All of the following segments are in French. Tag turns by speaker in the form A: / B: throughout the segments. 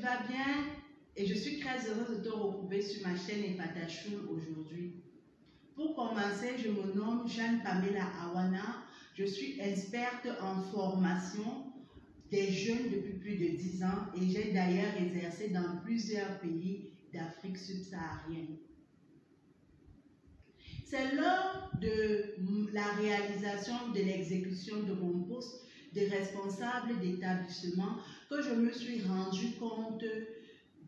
A: vas bien et je suis très heureuse de te retrouver sur ma chaîne Epatachoul aujourd'hui. Pour commencer, je me nomme Jeanne-Pamela Awana. Je suis experte en formation des jeunes depuis plus de 10 ans et j'ai d'ailleurs exercé dans plusieurs pays d'Afrique subsaharienne. C'est lors de la réalisation de l'exécution de mon poste de responsable d'établissement que je me suis rendu compte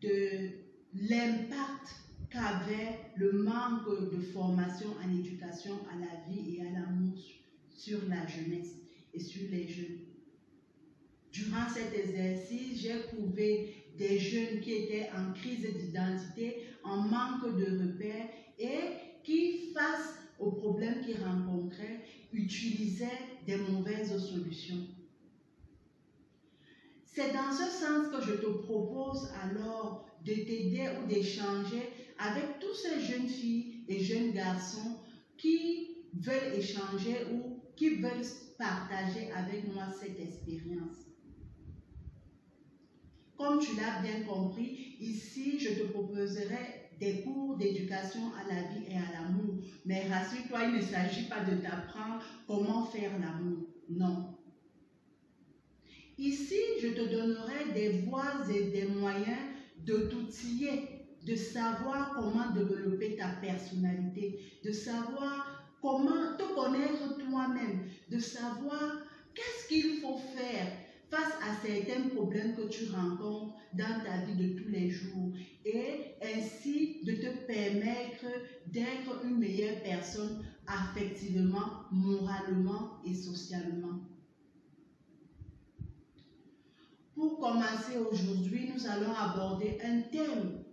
A: de l'impact qu'avait le manque de formation en éducation à la vie et à l'amour sur la jeunesse et sur les jeunes. Durant cet exercice, j'ai trouvé des jeunes qui étaient en crise d'identité, en manque de repères et qui, face aux problèmes qu'ils rencontraient, utilisaient des mauvaises solutions. C'est dans ce sens que je te propose alors de t'aider ou d'échanger avec tous ces jeunes filles et jeunes garçons qui veulent échanger ou qui veulent partager avec moi cette expérience. Comme tu l'as bien compris, ici je te proposerai des cours d'éducation à la vie et à l'amour. Mais rassure-toi, il ne s'agit pas de t'apprendre comment faire l'amour. Non. Ici, je te donnerai des voies et des moyens de t'outiller, de savoir comment développer ta personnalité, de savoir comment te connaître toi-même, de savoir qu'est-ce qu'il faut faire face à certains problèmes que tu rencontres dans ta vie de tous les jours et ainsi de te permettre d'être une meilleure personne affectivement, moralement et socialement. Pour commencer aujourd'hui, nous allons aborder un thème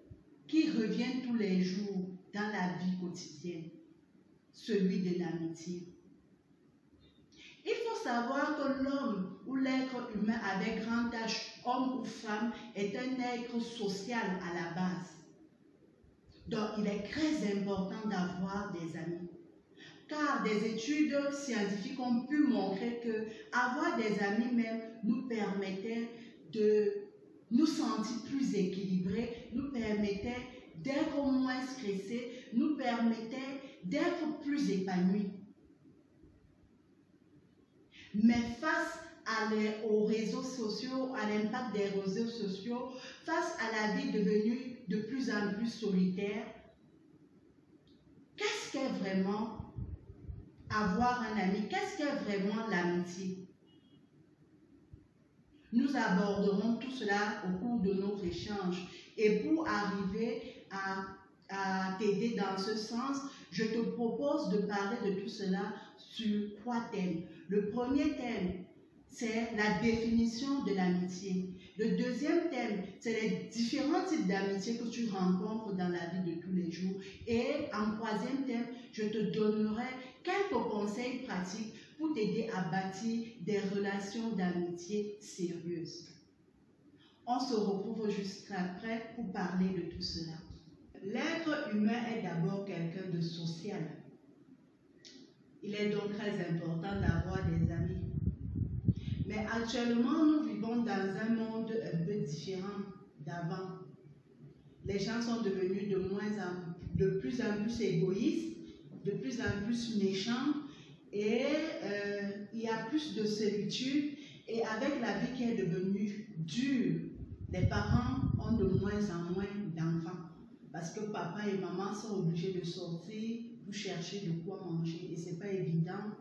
A: qui revient tous les jours dans la vie quotidienne, celui de l'amitié. Il faut savoir que l'homme ou l'être humain avec grand H, homme ou femme, est un être social à la base. Donc, il est très important d'avoir des amis. Car des études scientifiques ont pu montrer que avoir des amis même nous permettait de nous sentir plus équilibrés, nous permettait d'être moins stressés, nous permettait d'être plus épanouis. Mais face aux réseaux sociaux, à l'impact des réseaux sociaux, face à la vie devenue de plus en plus solitaire, qu'est-ce qu'est vraiment avoir un ami? Qu'est-ce qu'est vraiment l'amitié? Nous aborderons tout cela au cours de notre échange. Et pour arriver à t'aider dans ce sens, je te propose de parler de tout cela sur 3 thèmes. Le premier thème, c'est la définition de l'amitié. Le deuxième thème, c'est les différents types d'amitié que tu rencontres dans la vie de tous les jours. Et en troisième thème, je te donnerai quelques conseils pratiques pour t'aider à bâtir des relations d'amitié sérieuses. On se retrouve juste après pour parler de tout cela. L'être humain est d'abord quelqu'un de social. Il est donc très important d'avoir des amis. Mais actuellement, nous vivons dans un monde un peu différent d'avant. Les gens sont devenus de plus en plus égoïstes, de plus en plus méchants, et il y a plus de solitude. Et avec la vie qui est devenue dure, les parents ont de moins en moins d'enfants. Parce que papa et maman sont obligés de sortir pour chercher de quoi manger. Et ce n'est pas évident.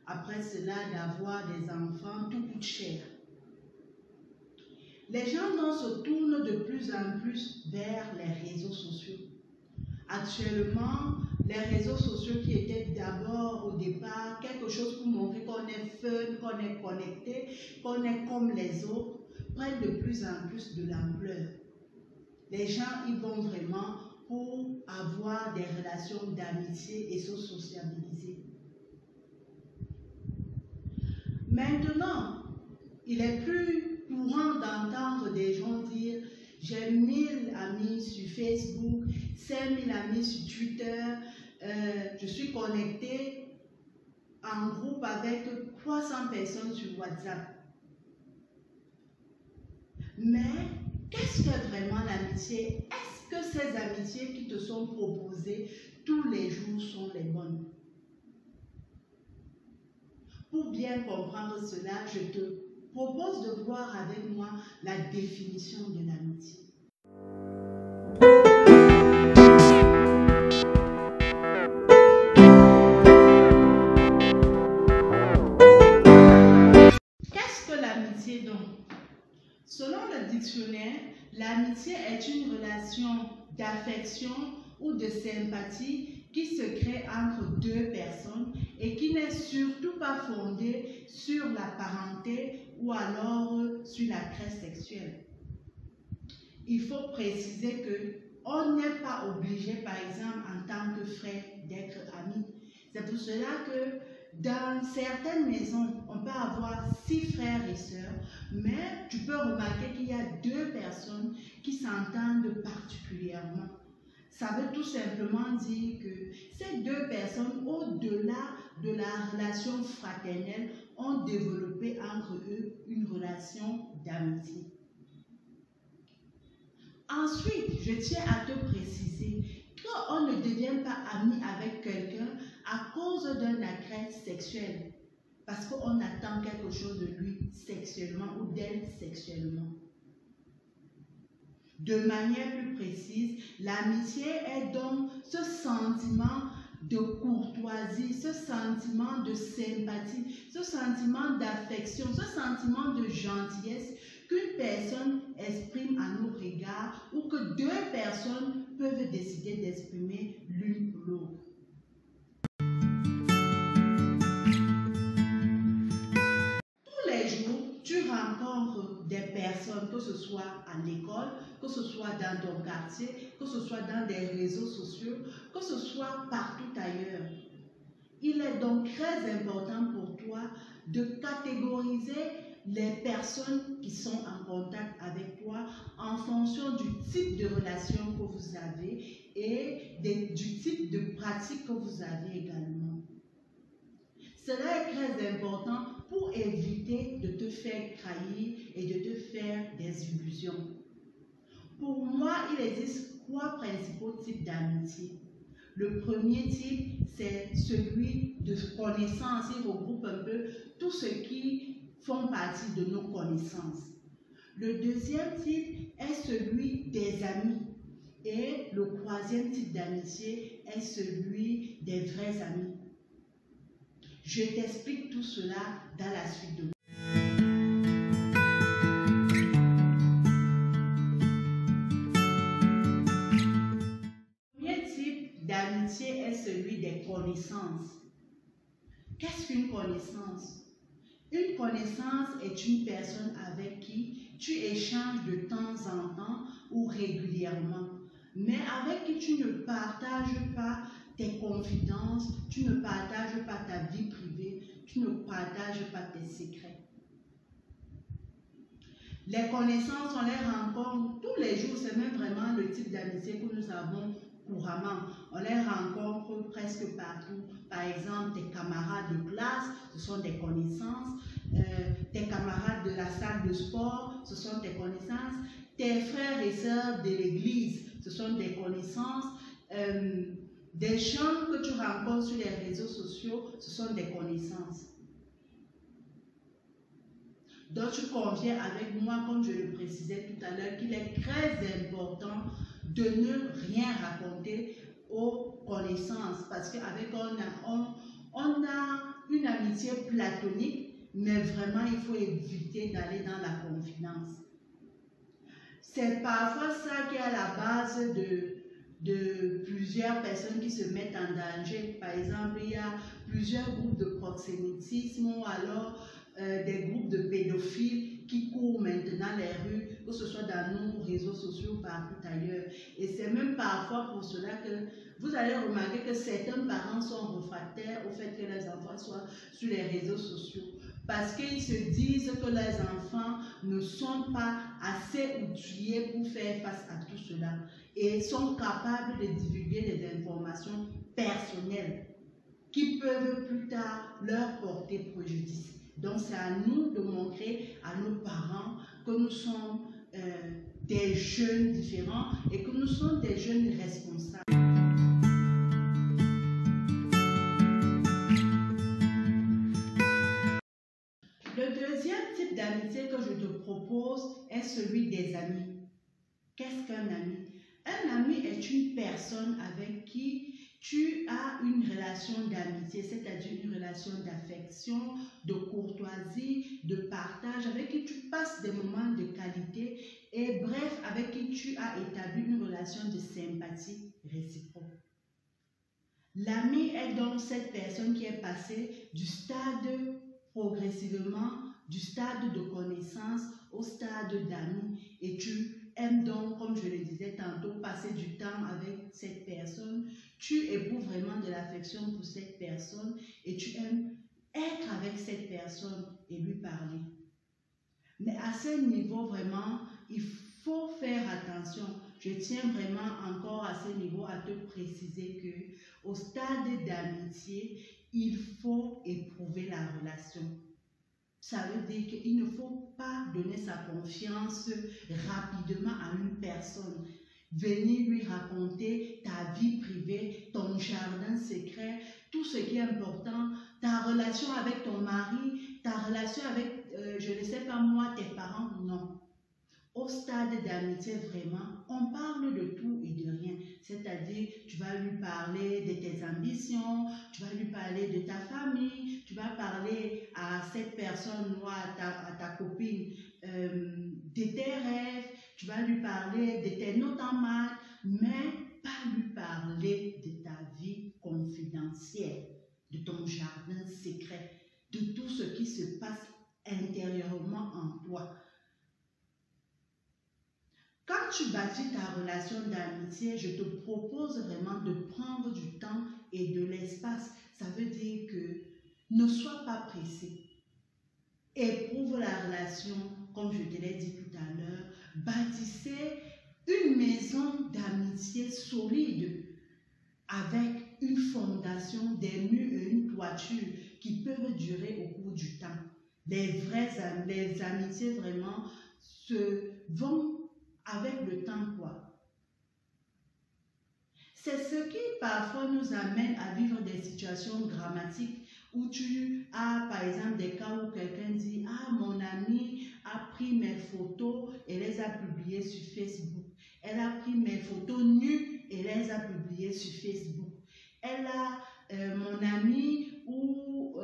A: Après cela, d'avoir des enfants, tout coûte cher. Les gens se tournent de plus en plus vers les réseaux sociaux. Actuellement, les réseaux sociaux qui étaient d'abord au départ quelque chose pour montrer qu'on est fun, qu'on est connecté, qu'on est comme les autres, prennent de plus en plus de l'ampleur. Les gens y vont vraiment pour avoir des relations d'amitié et se sociabiliser. Maintenant, il est plus courant d'entendre des gens dire « j'ai 1000 amis sur Facebook, 5000 amis sur Twitter, je suis connecté en groupe avec 300 personnes sur WhatsApp. » Mais qu'est-ce que vraiment l'amitié? Est-ce que ces amitiés qui te sont proposées tous les jours sont les bonnes? Pour bien comprendre cela, je te propose de voir avec moi la définition de l'amitié. Qu'est-ce que l'amitié donc? Selon le dictionnaire, l'amitié est une relation d'affection ou de sympathie qui se crée entre deux personnes et qui n'est surtout pas fondée sur la parenté ou alors sur la crête sexuelle. Il faut préciser qu'on n'est pas obligé, par exemple, en tant que frère, d'être amis. C'est pour cela que dans certaines maisons, on peut avoir 6 frères et sœurs, mais tu peux remarquer qu'il y a 2 personnes qui s'entendent particulièrement. Ça veut tout simplement dire que ces 2 personnes, au-delà de la relation fraternelle, ont développé entre eux une relation d'amitié. Ensuite, je tiens à te préciser qu'on ne devient pas ami avec quelqu'un à cause d'un attrait sexuel, parce qu'on attend quelque chose de lui sexuellement ou d'elle sexuellement. De manière plus précise, l'amitié est donc ce sentiment de courtoisie, ce sentiment de sympathie, ce sentiment d'affection, ce sentiment de gentillesse qu'une personne exprime à nos regards ou que 2 personnes peuvent décider d'exprimer l'une pour l'autre. Tous les jours, tu rencontres des personnes, que ce soit à l'école, que ce soit dans ton quartier, que ce soit dans des réseaux sociaux, que ce soit partout ailleurs. Il est donc très important pour toi de catégoriser les personnes qui sont en contact avec toi en fonction du type de relation que vous avez et du type de pratique que vous avez également. Cela est très important pour éviter de te faire trahir et de te faire des illusions. Pour moi, il existe 3 principaux types d'amitié. Le premier type, c'est celui de connaissance. Il regroupe un peu tout ce qui font partie de nos connaissances. Le deuxième type est celui des amis. Et le troisième type d'amitié est celui des vrais amis. Je t'explique tout cela dans la suite de l'amitié est celui des connaissances. Qu'est-ce qu'une connaissance? Une connaissance est une personne avec qui tu échanges de temps en temps ou régulièrement, mais avec qui tu ne partages pas tes confidences, tu ne partages pas ta vie privée, tu ne partages pas tes secrets. Les connaissances, on les rencontre tous les jours, c'est même vraiment le type d'amitié que nous avons couramment. On les rencontre presque partout. Par exemple, tes camarades de classe, ce sont des connaissances. Tes camarades de la salle de sport, ce sont tes connaissances. Tes frères et sœurs de l'église, ce sont des connaissances. Des gens que tu rencontres sur les réseaux sociaux, ce sont des connaissances. Donc tu conviens avec moi, comme je le précisais tout à l'heure, qu'il est très important de ne rien raconter aux connaissances, parce qu'avec on a une amitié platonique, mais vraiment il faut éviter d'aller dans la confidence. C'est parfois ça qui est à la base de plusieurs personnes qui se mettent en danger. Par exemple, il y a plusieurs groupes de proxénétisme ou alors des groupes de pédophiles qui courent maintenant les rues, que ce soit dans nos réseaux sociaux ou partout ailleurs. Et c'est même parfois pour cela que vous allez remarquer que certains parents sont réfractaires au fait que les enfants soient sur les réseaux sociaux. Parce qu'ils se disent que les enfants ne sont pas assez outillés pour faire face à tout cela et sont capables de divulguer des informations personnelles qui peuvent plus tard leur porter préjudice. Donc c'est à nous de montrer à nos parents que nous sommes des jeunes différents et que nous sommes des jeunes responsables. Le deuxième type d'amitié que je te propose est celui des amis. Qu'est-ce qu'un ami? Un ami est une personne avec qui tu as une relation d'amitié, c'est-à-dire une relation d'affection, de courtoisie, de partage, avec qui tu passes des moments de qualité et bref, avec qui tu as établi une relation de sympathie réciproque. L'ami est donc cette personne qui est passée du stade progressivement, du stade de connaissance au stade d'ami et tu aimes donc, comme je le disais tantôt, passer du temps avec cette personne, tu éprouves vraiment de l'affection pour cette personne et tu aimes être avec cette personne et lui parler. Mais à ce niveau, vraiment, il faut faire attention. Je tiens vraiment encore à ce niveau à te préciser que au stade d'amitié, il faut éprouver la relation. Ça veut dire qu'il ne faut pas donner sa confiance rapidement à une personne. Venir lui raconter ta vie privée, ton jardin secret, tout ce qui est important, ta relation avec ton mari, ta relation avec, je ne sais pas moi, tes parents, non. Au stade d'amitié, vraiment, on parle de tout et de rien. C'est-à-dire, tu vas lui parler de tes ambitions, tu vas lui parler de ta famille, tu vas parler à cette personne ou à ta copine de tes rêves, tu vas lui parler de tes notes en maths, mais pas lui parler de ta vie confidentielle, de ton jardin secret, de tout ce qui se passe intérieurement en toi. Quand tu bâtis ta relation d'amitié, je te propose vraiment de prendre du temps et de l'espace. Ça veut dire que ne sois pas pressé. Éprouve la relation, comme je te l'ai dit tout à l'heure. Bâtissez une maison d'amitié solide avec une fondation, des murs et une toiture qui peuvent durer au cours du temps. Les amitiés vraiment se vont avec le temps, quoi. C'est ce qui parfois nous amène à vivre des situations dramatiques où tu as par exemple des cas où quelqu'un dit « Ah, mon amie a pris mes photos et les a publiées sur Facebook. Elle a pris mes photos nues et les a publiées sur Facebook. Mon amie ou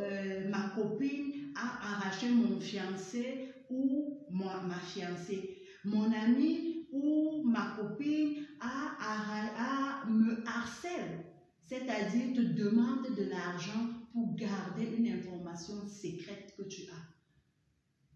A: ma copine a arraché mon fiancé ou ma fiancée. Mon ami ou ma copine me harcèle, c'est-à-dire te demande de l'argent pour garder une information secrète que tu as. »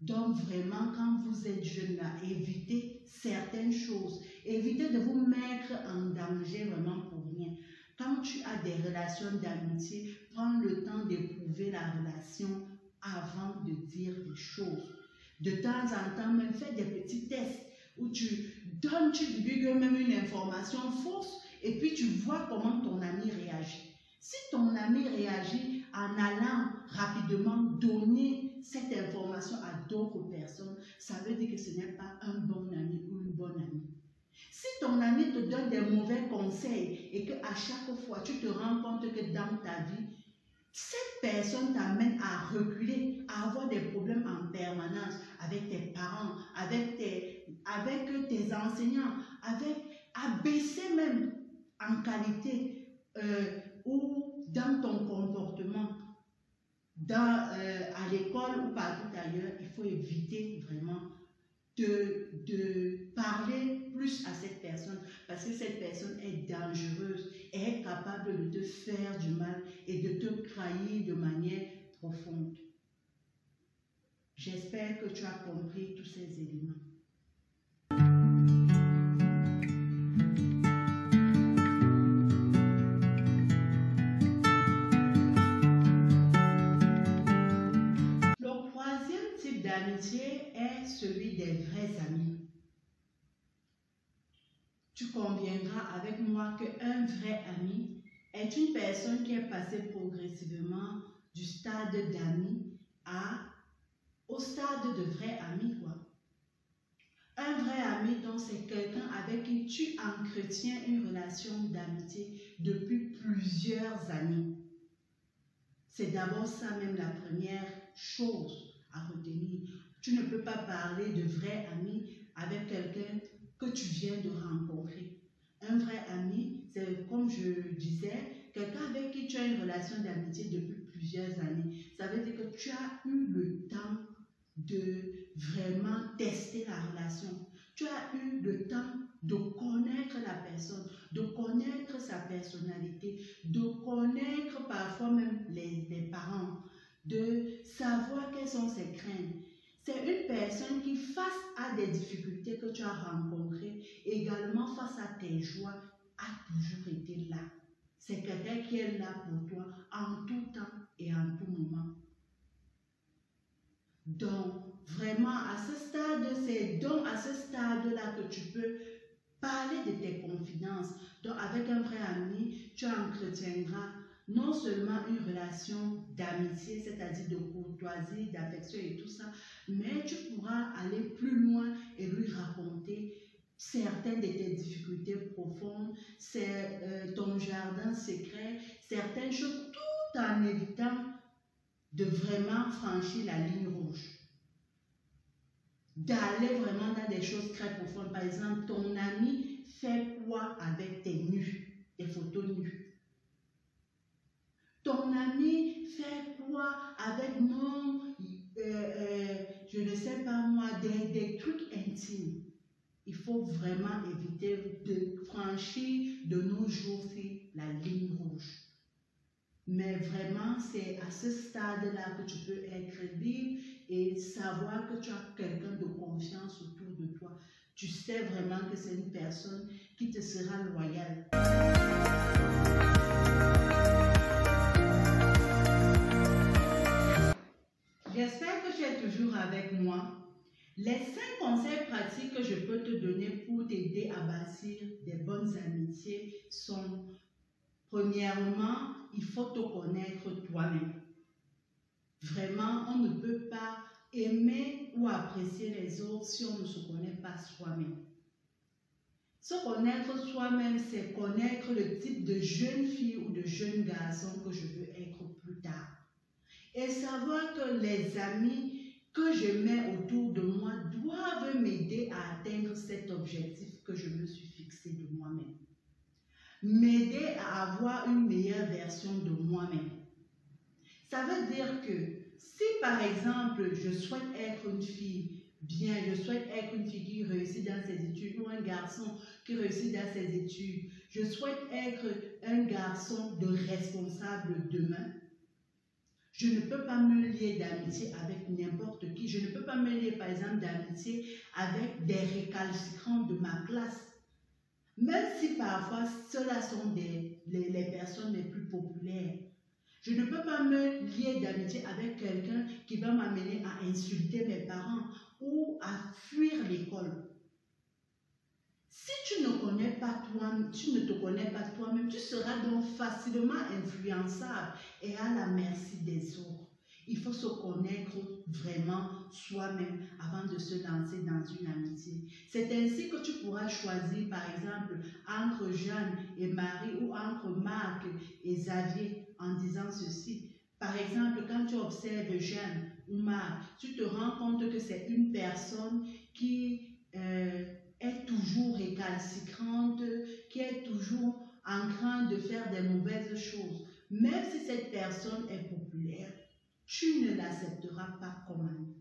A: Donc vraiment, quand vous êtes jeune là, évitez certaines choses. Évitez de vous mettre en danger vraiment pour rien. Quand tu as des relations d'amitié, prends le temps d'éprouver la relation avant de dire des choses. De temps en temps, même fais des petits tests où tu divulgues même une information fausse et puis tu vois comment ton ami réagit. Si ton ami réagit en allant rapidement donner cette information à d'autres personnes, ça veut dire que ce n'est pas un bon ami ou une bonne amie. Si ton ami te donne des mauvais conseils et qu'à chaque fois tu te rends compte que dans ta vie, cette personne t'amène à reculer, à avoir des problèmes en permanence avec tes parents, avec tes enseignants, à baisser même en qualité ou dans ton comportement, à l'école ou partout ailleurs, il faut éviter vraiment de parler plus à cette personne parce que cette personne est dangereuse et est capable de te faire du mal et de te trahir de manière profonde. J'espère que tu as compris tous ces éléments. Le troisième type d'amitié est celui des vrais amis. Tu conviendras avec moi qu'un vrai ami est une personne qui est passée progressivement du stade d'ami au stade de vrai ami, quoi. Un Un vrai ami, donc, c'est quelqu'un avec qui tu entretiens une relation d'amitié depuis plusieurs années. C'est d'abord ça même la première chose à retenir. Tu ne peux pas parler de vrai ami avec quelqu'un que tu viens de rencontrer. Un vrai ami, c'est comme je disais, quelqu'un avec qui tu as une relation d'amitié depuis plusieurs années. Ça veut dire que tu as eu le temps de vraiment tester la relation. Tu as eu le temps de connaître la personne, de connaître sa personnalité, de connaître parfois même les parents, de savoir quelles sont ses craintes. C'est une personne qui, face à des difficultés que tu as rencontrées, également face à tes joies, a toujours été là. C'est quelqu'un qui est là pour toi en tout temps et en tout moment. Donc, vraiment, à ce stade, c'est donc à ce stade-là que tu peux parler de tes confidences. Donc, avec un vrai ami, tu entretiendras non seulement une relation d'amitié, c'est-à-dire de courtoisie, d'affection et tout ça, mais tu pourras aller plus loin et lui raconter certaines de tes difficultés profondes, ton jardin secret, certaines choses, tout en évitant de vraiment franchir la ligne rouge. D'aller vraiment dans des choses très profondes. Par exemple, ton ami fait quoi avec tes nus, tes photos nues? Ton ami fait quoi avec je ne sais pas moi, des trucs intimes? Il faut vraiment éviter de franchir de nos jours-ci la ligne rouge. Mais vraiment, c'est à ce stade-là que tu peux être libre et savoir que tu as quelqu'un de confiance autour de toi. Tu sais vraiment que c'est une personne qui te sera loyale. J'espère que tu es toujours avec moi. Les 5 conseils pratiques que je peux te donner pour t'aider à bâtir des bonnes amitiés sont: premièrement, il faut te connaître toi-même. Vraiment, on ne peut pas aimer ou apprécier les autres si on ne se connaît pas soi-même. Se connaître soi-même, c'est connaître le type de jeune fille ou de jeune garçon que je veux être plus tard. Et savoir que les amis que je mets autour de moi doivent m'aider à atteindre cet objectif que je me suis fixé de moi-même. M'aider à avoir une meilleure version de moi-même. Ça veut dire que si par exemple je souhaite être une fille bien, je souhaite être une fille qui réussit dans ses études ou un garçon qui réussit dans ses études, je souhaite être un garçon de responsable demain, je ne peux pas me lier d'amitié avec n'importe qui. Je ne peux pas me lier par exemple d'amitié avec des récalcitrants de ma classe. Même si parfois ceux-là sont les personnes les plus populaires. Je ne peux pas me lier d'amitié avec quelqu'un qui va m'amener à insulter mes parents ou à fuir l'école. Si tu ne connais pas toi, tu ne te connais pas toi-même, tu seras donc facilement influençable et à la merci des autres. Il faut se connaître vraiment soi-même avant de se lancer dans une amitié. C'est ainsi que tu pourras choisir par exemple entre Jeanne et Marie ou entre Marc et Xavier en disant ceci. Par exemple, quand tu observes Jeanne ou Marc, tu te rends compte que c'est une personne qui est toujours récalcitrante, qui est toujours en train de faire des mauvaises choses. Même si cette personne est populaire, tu ne l'accepteras pas comme ami.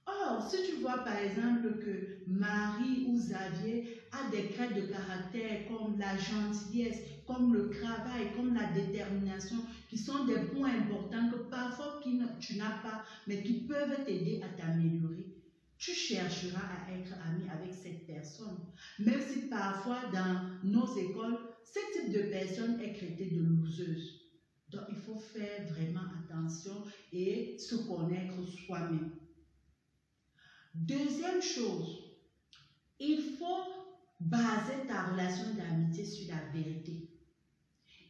A: Or, si tu vois par exemple que Marie ou Xavier a des traits de caractère comme la gentillesse, comme le travail, comme la détermination, qui sont des points importants que parfois tu n'as pas, mais qui peuvent t'aider à t'améliorer, tu chercheras à être ami avec cette personne. Même si parfois dans nos écoles, ce type de personne est traité de loseuse. Donc il faut faire vraiment attention et se connaître soi-même. Deuxième chose, il faut baser ta relation d'amitié sur la vérité.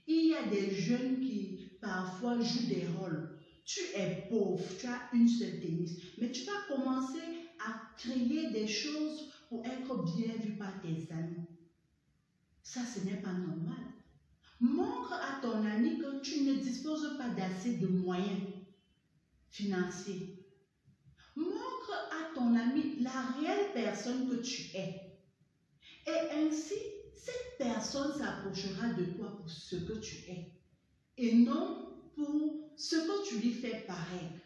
A: Il y a des jeunes qui parfois jouent des rôles. Tu es pauvre, tu as une seule tennis, mais tu vas commencer à créer des choses pour être bien vu par tes amis. Ça, ce n'est pas normal. Montre à ton ami que tu ne disposes pas d'assez de moyens financiers. Montre à ton ami la réelle personne que tu es. Et ainsi, cette personne s'approchera de toi pour ce que tu es et non pour ce que tu lui fais paraître.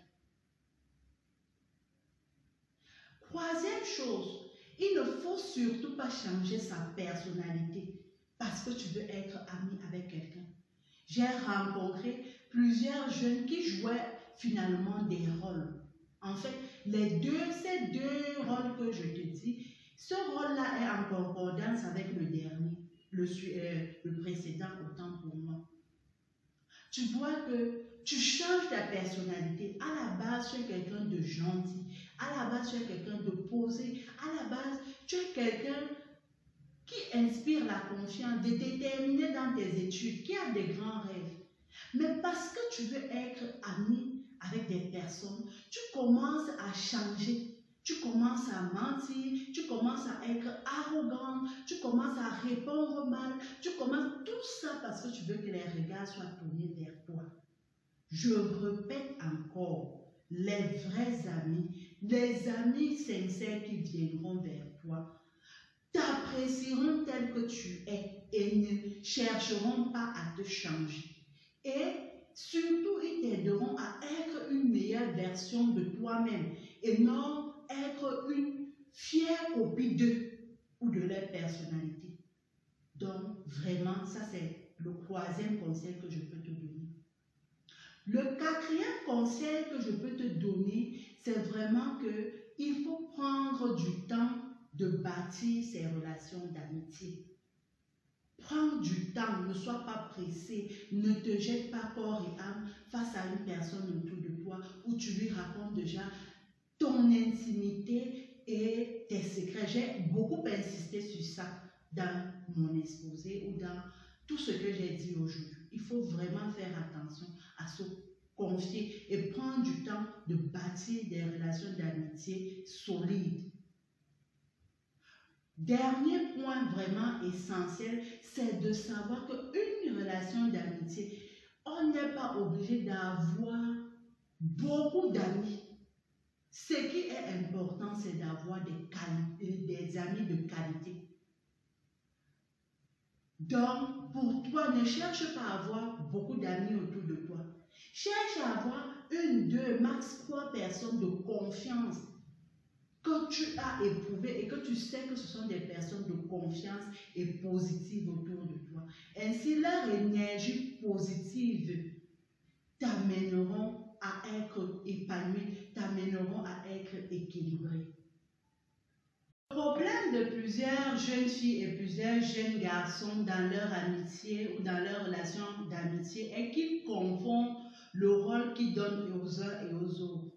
A: Troisième chose, il ne faut surtout pas changer sa personnalité parce que tu veux être ami avec quelqu'un. J'ai rencontré plusieurs jeunes qui jouaient finalement des rôles. En fait, ces deux rôles que je te dis, ce rôle-là est en concordance avec le dernier, le précédent, autant pour moi. Tu vois que tu changes ta personnalité. À la base, tu es quelqu'un de gentil. À la base, tu es quelqu'un de posé. À la base, tu es quelqu'un qui inspire la confiance, de déterminé dans tes études, qui a des grands rêves. Mais parce que tu veux être ami avec des personnes, tu commences à changer. Tu commences à mentir, tu commences à être arrogant, tu commences à répondre mal, tu commences tout ça parce que tu veux que les regards soient tournés vers toi. Je répète encore, les vrais amis, les amis sincères qui viendront vers toi, t'apprécieront tel que tu es et ne chercheront pas à te changer. Et surtout, ils t'aideront à être une meilleure version de toi-même et non être une fière copie d'eux ou de leur personnalité. Donc, vraiment, ça c'est le troisième conseil que je peux te donner. Le quatrième conseil que je peux te donner, c'est vraiment qu'il faut prendre du temps de bâtir ces relations d'amitié. Prends du temps, ne sois pas pressé, ne te jette pas corps et âme face à une personne autour de toi où tu lui racontes déjà ton intimité et tes secrets. J'ai beaucoup insisté sur ça dans mon exposé ou dans tout ce que j'ai dit aujourd'hui. Il faut vraiment faire attention à se confier et prendre du temps de bâtir des relations d'amitié solides. Dernier point vraiment essentiel, c'est de savoir qu'une relation d'amitié, on n'est pas obligé d'avoir beaucoup d'amis. Ce qui est important, c'est d'avoir des amis de qualité. Donc, pour toi, ne cherche pas à avoir beaucoup d'amis autour de toi. Cherche à avoir une, deux, max 3 personnes de confiance que tu as éprouvées et que tu sais que ce sont des personnes de confiance et positives autour de toi. Ainsi, leur énergie positive t'amèneront à être épanoui, t'amèneront à être équilibré. Le problème de plusieurs jeunes filles et plusieurs jeunes garçons dans leur amitié ou dans leur relation d'amitié est qu'ils confondent le rôle qu'ils donnent aux uns et aux autres.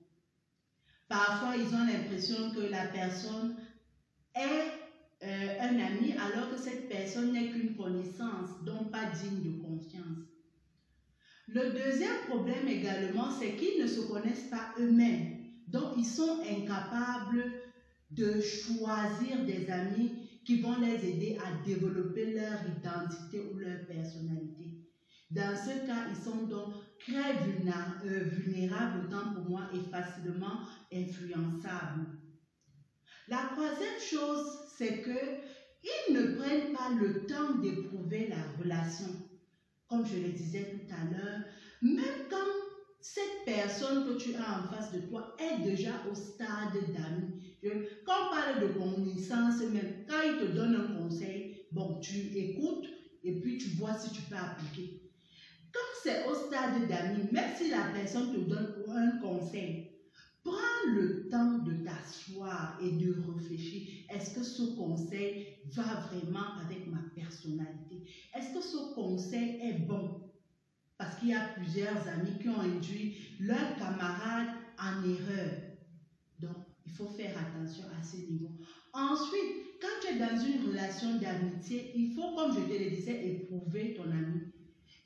A: Parfois, ils ont l'impression que la personne est un ami alors que cette personne n'est qu'une connaissance, donc pas digne de confiance. Le deuxième problème également, c'est qu'ils ne se connaissent pas eux-mêmes. Donc, ils sont incapables de choisir des amis qui vont les aider à développer leur identité ou leur personnalité. Dans ce cas, ils sont donc très vulnérables, autant pour moi, et facilement influençables. La troisième chose, c'est qu'ils ne prennent pas le temps d'éprouver la relation. Comme je le disais tout à l'heure, même quand cette personne que tu as en face de toi est déjà au stade d'ami. Quand on parle de connaissance, même quand il te donne un conseil, bon, tu écoutes et puis tu vois si tu peux appliquer. Quand c'est au stade d'ami, même si la personne te donne un conseil, prends le temps de t'asseoir et de réfléchir. Est-ce que ce conseil va vraiment avec ma personnalité? Est-ce que ce conseil est bon? Parce qu'il y a plusieurs amis qui ont induit leurs camarades en erreur. Donc, il faut faire attention à ce niveau. Ensuite, quand tu es dans une relation d'amitié, il faut, comme je te le disais, éprouver ton ami.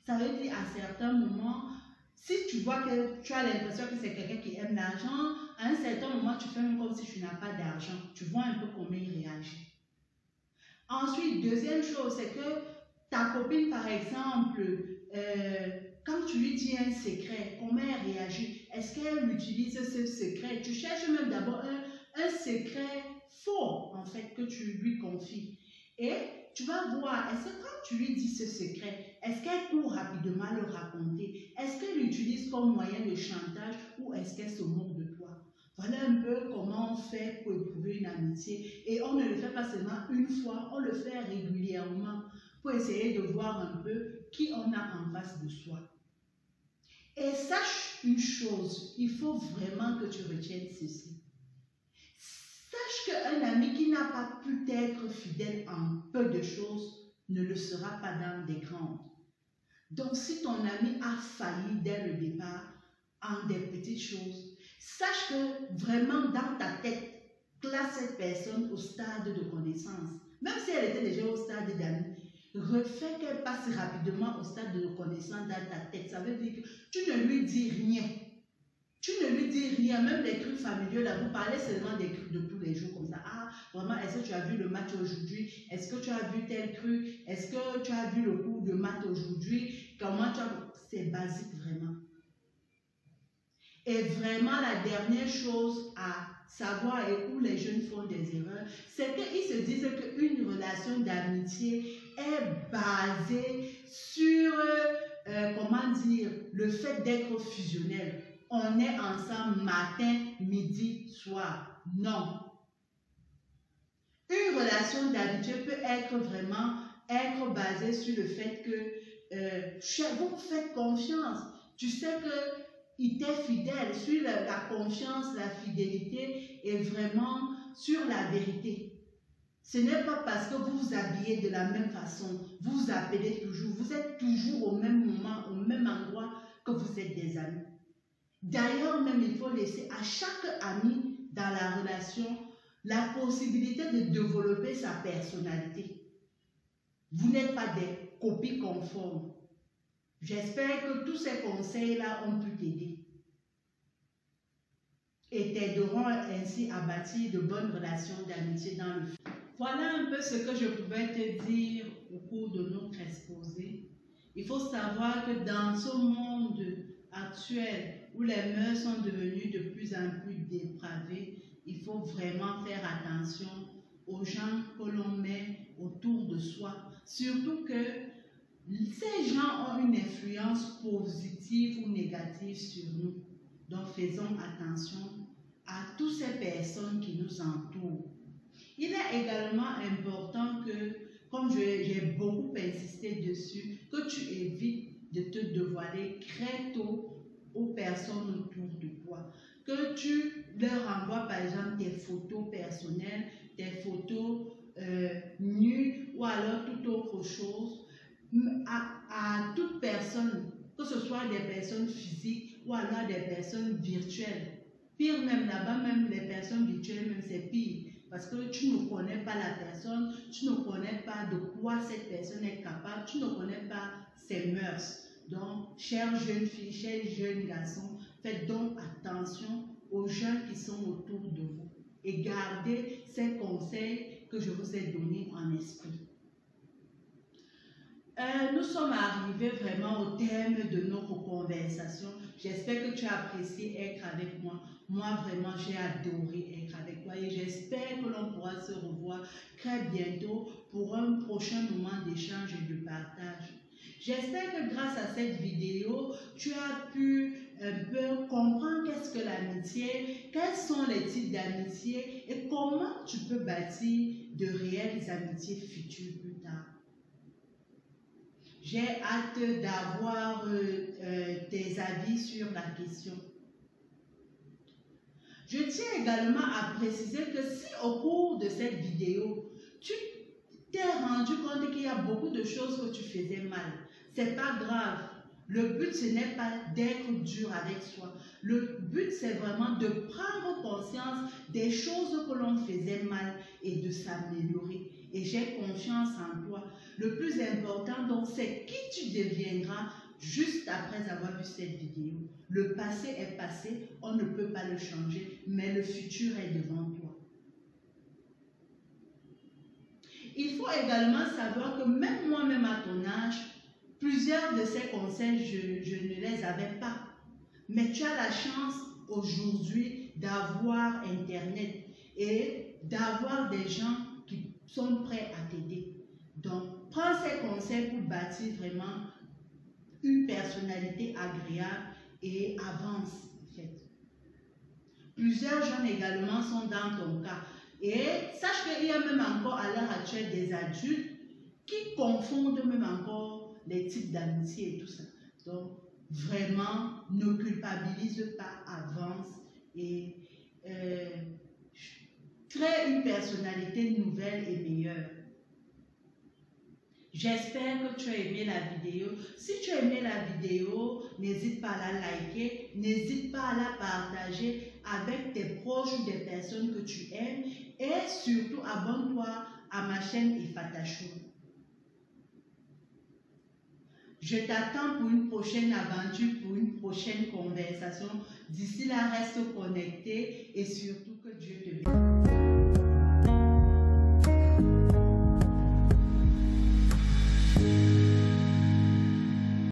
A: Ça veut dire à certains moments, si tu vois que tu as l'impression que c'est quelqu'un qui aime l'argent, à un certain moment, tu fais même comme si tu n'as pas d'argent. Tu vois un peu comment il réagit. Ensuite, deuxième chose, c'est que ta copine, par exemple, quand tu lui dis un secret, comment elle réagit? Est-ce qu'elle utilise ce secret? Tu cherches même d'abord un secret faux, en fait, que tu lui confies. Et tu vas voir, est-ce que quand tu lui dis ce secret, est-ce qu'elle court rapidement le raconter? Est-ce qu'elle l'utilise comme moyen de chantage ou est-ce qu'elle se moque de toi? Voilà un peu comment on fait pour éprouver une amitié. Et on ne le fait pas seulement une fois, on le fait régulièrement pour essayer de voir un peu qui on a en face de soi. Et sache une chose, il faut vraiment que tu retiennes ceci. Sache qu'un ami qui n'a pas pu être fidèle en peu de choses ne le sera pas dans des grandes. Donc si ton ami a failli dès le départ en des petites choses, sache que vraiment dans ta tête, classe cette personne au stade de connaissance. Même si elle était déjà au stade d'amis, refais qu'elle passe rapidement au stade de connaissance dans ta tête. Ça veut dire que tu ne lui dis rien. Tu ne lui dis rien, même les trucs familiaux, là, vous parlez seulement des trucs de tous les jours comme ça. Ah, vraiment, est-ce que tu as vu le match aujourd'hui? Est-ce que tu as vu tel truc? Est-ce que tu as vu le cours de maths aujourd'hui? Comment tu as... C'est basique, vraiment. Et vraiment, la dernière chose à savoir et où les jeunes font des erreurs, c'est qu'ils se disent qu'une relation d'amitié est basée sur, comment dire, le fait d'être fusionnel. On est ensemble matin, midi, soir. Non. Une relation d'amitié peut être vraiment basée sur le fait que vous faites confiance. Tu sais qu'il t'est fidèle, sur la confiance, la fidélité et vraiment sur la vérité. Ce n'est pas parce que vous vous habillez de la même façon, vous vous appelez toujours, vous êtes toujours au même moment, au même endroit que vous êtes des amis. D'ailleurs, même il faut laisser à chaque ami dans la relation la possibilité de développer sa personnalité. Vous n'êtes pas des copies conformes. J'espère que tous ces conseils-là ont pu t'aider et t'aideront ainsi à bâtir de bonnes relations d'amitié dans le futur. Voilà un peu ce que je pouvais te dire au cours de notre exposé. Il faut savoir que dans ce monde actuel où les mœurs sont devenues de plus en plus dépravées, il faut vraiment faire attention aux gens que l'on met autour de soi. Surtout que ces gens ont une influence positive ou négative sur nous. Donc faisons attention à toutes ces personnes qui nous entourent. Il est également important que, comme j'ai beaucoup insisté dessus, que tu évites de te dévoiler très tôt aux personnes autour de toi. Que tu leur envoies par exemple tes photos personnelles, tes photos nues ou alors toute autre chose à toute personne, que ce soit des personnes physiques ou alors des personnes virtuelles. Pire même là-bas, même les personnes virtuelles, même c'est pire. Parce que tu ne connais pas la personne, tu ne connais pas de quoi cette personne est capable, tu ne connais pas ses mœurs. Donc, chères jeunes filles, chers jeunes garçons, faites donc attention aux gens qui sont autour de vous et gardez ces conseils que je vous ai donnés en esprit. Nous sommes arrivés vraiment au terme de notre conversation. J'espère que tu as apprécié être avec moi. Moi, vraiment, j'ai adoré être avec toi et j'espère que l'on pourra se revoir très bientôt pour un prochain moment d'échange et de partage. J'espère que grâce à cette vidéo, tu as pu un peu comprendre qu'est-ce que l'amitié, quels sont les types d'amitié et comment tu peux bâtir de réelles amitiés futures plus tard. J'ai hâte d'avoir tes avis sur la question. Je tiens également à préciser que si au cours de cette vidéo, tu t'es rendu compte qu'il y a beaucoup de choses que tu faisais mal, c'est pas grave. Le but, ce n'est pas d'être dur avec soi. Le but, c'est vraiment de prendre conscience des choses que l'on faisait mal et de s'améliorer. Et j'ai confiance en toi. Le plus important, donc, c'est qui tu deviendras juste après avoir vu cette vidéo. Le passé est passé, on ne peut pas le changer, mais le futur est devant toi. Il faut également savoir que même moi-même à ton âge, plusieurs de ces conseils, je ne les avais pas. Mais tu as la chance aujourd'hui d'avoir Internet et d'avoir des gens qui sont prêts à t'aider. Donc, prends ces conseils pour bâtir vraiment une personnalité agréable et avance, en fait. Plusieurs jeunes également sont dans ton cas. Et sache qu'il y a même encore à l'heure actuelle des adultes qui confondent même encore les types d'amitié et tout ça. Donc, vraiment, ne culpabilise pas, avance et crée une personnalité nouvelle et meilleure. J'espère que tu as aimé la vidéo. Si tu as aimé la vidéo, n'hésite pas à la liker, n'hésite pas à la partager avec tes proches ou des personnes que tu aimes et surtout abonne-toi à ma chaîne Ifatachou. Je t'attends pour une prochaine aventure, pour une prochaine conversation. D'ici là, reste connecté et surtout que Dieu te bénisse.